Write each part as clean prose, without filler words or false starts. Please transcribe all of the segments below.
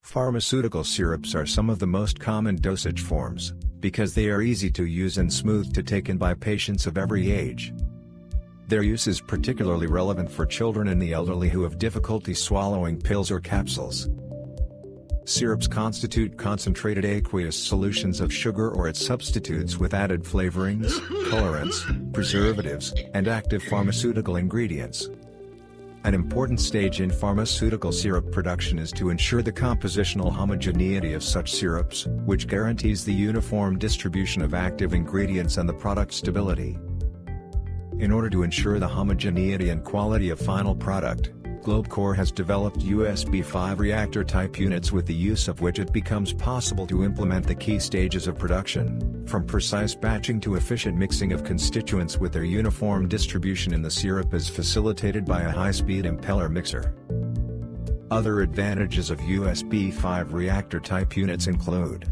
Pharmaceutical syrups are some of the most common dosage forms, because they are easy to use and smooth to take in by patients of every age. Their use is particularly relevant for children and the elderly who have difficulty swallowing pills or capsules. Syrups constitute concentrated aqueous solutions of sugar or its substitutes with added flavorings, colorants, preservatives, and active pharmaceutical ingredients. An important stage in pharmaceutical syrup production is to ensure the compositional homogeneity of such syrups, which guarantees the uniform distribution of active ingredients and the product stability. In order to ensure the homogeneity and quality of final product, GlobeCore has developed USB 5 reactor-type units with the use of which it becomes possible to implement the key stages of production, from precise batching to efficient mixing of constituents with their uniform distribution in the syrup is facilitated by a high-speed impeller mixer. Other advantages of USB 5 reactor-type units include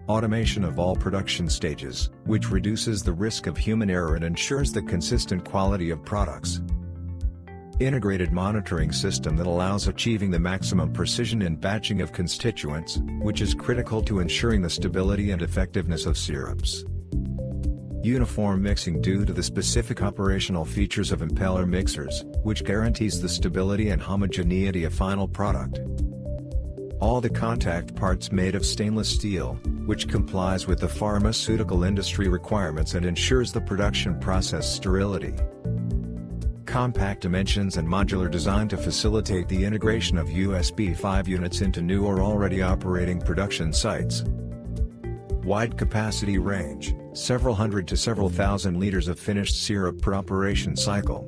automation of all production stages, which reduces the risk of human error and ensures the consistent quality of products. Integrated monitoring system that allows achieving the maximum precision in batching of constituents, which is critical to ensuring the stability and effectiveness of syrups. Uniform mixing due to the specific operational features of impeller mixers, which guarantees the stability and homogeneity of final product. All the contact parts made of stainless steel, which complies with the pharmaceutical industry requirements and ensures the production process sterility. Compact dimensions and modular design to facilitate the integration of USB 5 units into new or already operating production sites. Wide capacity range, several hundred to several thousand liters of finished syrup per operation cycle.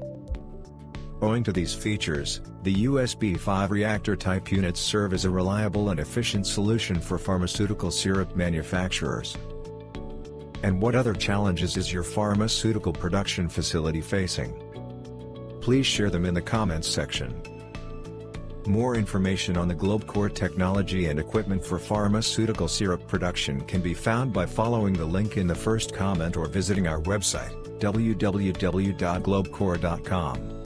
Owing to these features, the USB 5 reactor-type units serve as a reliable and efficient solution for pharmaceutical syrup manufacturers. And what other challenges is your pharmaceutical production facility facing? Please share them in the comments section. More information on the GlobeCore technology and equipment for pharmaceutical syrup production can be found by following the link in the first comment or visiting our website, www.globecore.com.